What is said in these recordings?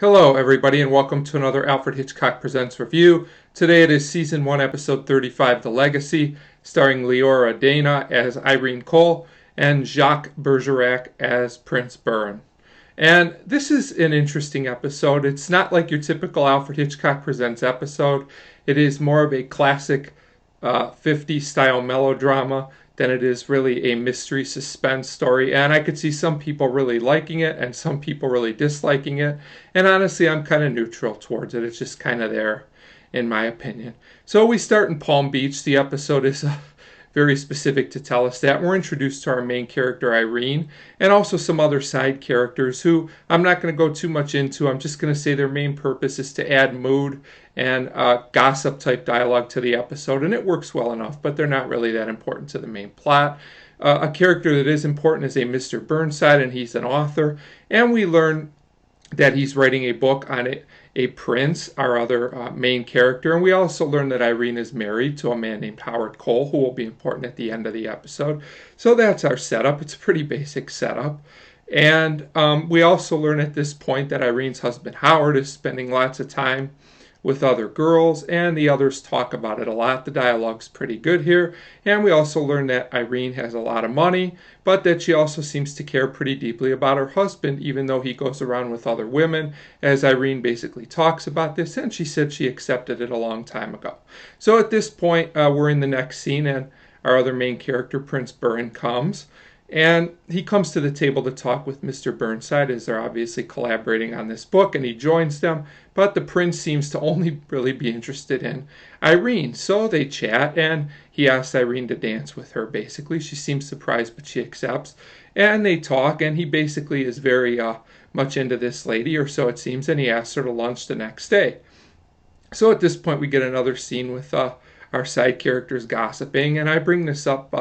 Hello, everybody, and welcome to another Alfred Hitchcock Presents review. Today it is Season 1, Episode 35, The Legacy, starring Leora Dana as Irene Cole and Jacques Bergerac as Prince Burin. And this is an interesting episode. It's not like your typical Alfred Hitchcock Presents episode. It is more of a classic 50s style melodrama than it is really a mystery suspense story. And I could see some people really liking it and some people really disliking it. And honestly, I'm kind of neutral towards it. It's just kind of there, in my opinion. So we start in Palm Beach. The episode is very specific to tell us that. We're introduced to our main character, Irene, and also some other side characters who I'm not going to go too much into. I'm just going to say their main purpose is to add mood and gossip type dialogue to the episode, and it works well enough, but they're not really that important to the main plot. A character that is important is a Mr. Burnside, and he's an author, and we learn that he's writing a book on a prince, our other main character. And we also learn that Irene is married to a man named Howard Cole, who will be important at the end of the episode. So that's our setup. It's a pretty basic setup. And we also learn at this point that Irene's husband, Howard, is spending lots of time with other girls, and the others talk about it a lot. The dialogue's pretty good here. And we also learn that Irene has a lot of money, but that she also seems to care pretty deeply about her husband, even though he goes around with other women, as Irene basically talks about this, and she said she accepted it a long time ago. So at this point, we're in the next scene, and our other main character, Prince Burin, comes. And he comes to the table to talk with Mr. Burnside, as they're obviously collaborating on this book, and he joins them. But the prince seems to only really be interested in Irene. So they chat, and he asks Irene to dance with her, basically. She seems surprised, but she accepts. And they talk, and he basically is very much into this lady, or so it seems, and he asks her to lunch the next day. So at this point, we get another scene with our side characters gossiping, and I bring this up.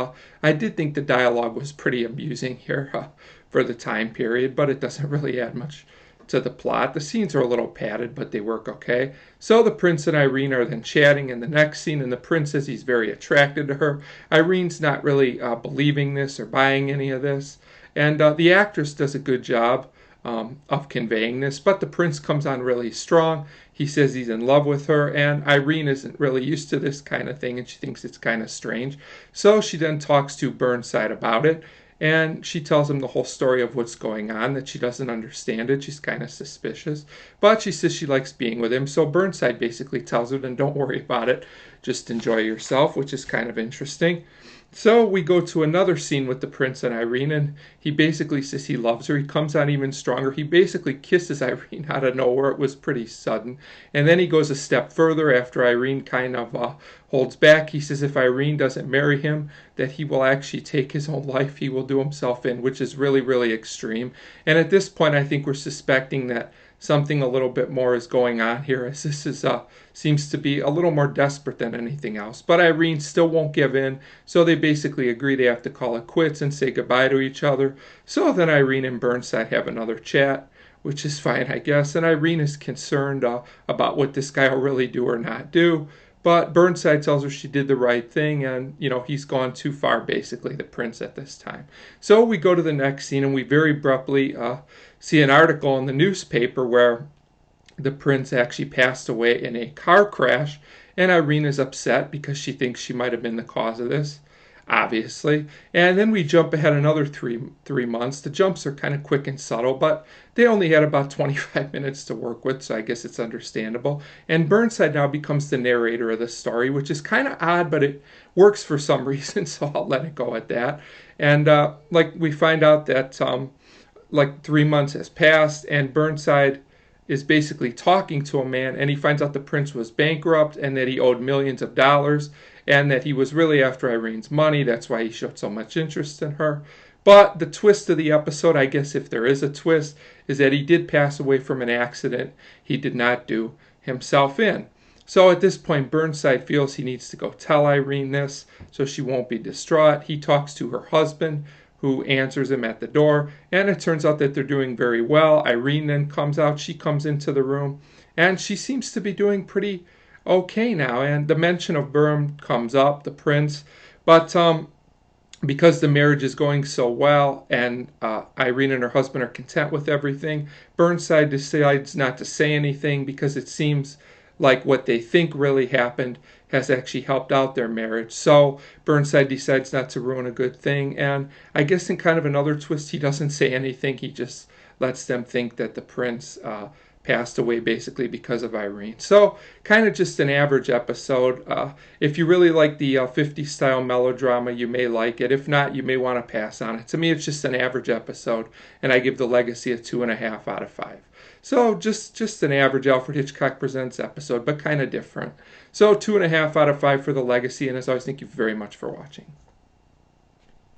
I did think the dialogue was pretty amusing here for the time period, but it doesn't really add much to the plot. The scenes are a little padded, but they work okay. So the prince and Irene are then chatting in the next scene, and the prince says he's very attracted to her. Irene's not really believing this or buying any of this, and the actress does a good job of conveying this, but the prince comes on really strong. He says he's in love with her, and Irene isn't really used to this kind of thing, and she thinks it's kind of strange. So she then talks to Burnside about it, and she tells him the whole story of what's going on, that she doesn't understand it. She's kind of suspicious, but she says she likes being with him. So Burnside basically tells her, then don't worry about it, just enjoy yourself, which is kind of interesting. So we go to another scene with the prince and Irene, and he basically says he loves her. He comes on even stronger. He basically kisses Irene out of nowhere. It was pretty sudden. And then he goes a step further after Irene kind of holds back. He says if Irene doesn't marry him, that he will actually take his own life. He will do himself in, which is really, really extreme. And at this point, I think we're suspecting that something a little bit more is going on here, as this is seems to be a little more desperate than anything else. But Irene still won't give in, so they basically agree they have to call it quits and say goodbye to each other. So then Irene and Burnside have another chat, which is fine, I guess. And Irene is concerned about what this guy will really do or not do. But Burnside tells her she did the right thing, and he's gone too far, basically, the prince at this time. So we go to the next scene, and we very abruptly see an article in the newspaper where the prince actually passed away in a car crash, and Irene is upset because she thinks she might have been the cause of this, obviously. And then we jump ahead another three months. The jumps are kind of quick and subtle, but they only had about 25 minutes to work with, so I guess it's understandable. And Burnside now becomes the narrator of the story, which is kind of odd, but it works for some reason, so I'll let it go at that. And we find out that 3 months has passed, and Burnside is basically talking to a man, and he finds out the prince was bankrupt and that he owed millions of dollars and that he was really after Irene's money. That's why he showed so much interest in her. But the twist of the episode, I guess if there is a twist, is that he did pass away from an accident he did not do himself in. So at this point, Burnside feels he needs to go tell Irene this so she won't be distraught. He talks to her husband, who answers him at the door, and it turns out that they're doing very well. Irene then comes out. She comes into the room, and she seems to be doing pretty okay now. And the mention of Burin comes up, the prince, but because the marriage is going so well and Irene and her husband are content with everything, Burnside decides not to say anything because it seems like what they think really happened has actually helped out their marriage. So Burnside decides not to ruin a good thing. And I guess in kind of another twist, he doesn't say anything. He just lets them think that the prince passed away basically because of Irene. So kind of just an average episode. If you really like the 50s style melodrama, you may like it. If not, you may want to pass on it. To me, it's just an average episode, and I give The Legacy a 2.5 out of 5. So just an average Alfred Hitchcock Presents episode, but kind of different. So 2.5 out of 5 for The Legacy, and as always, thank you very much for watching.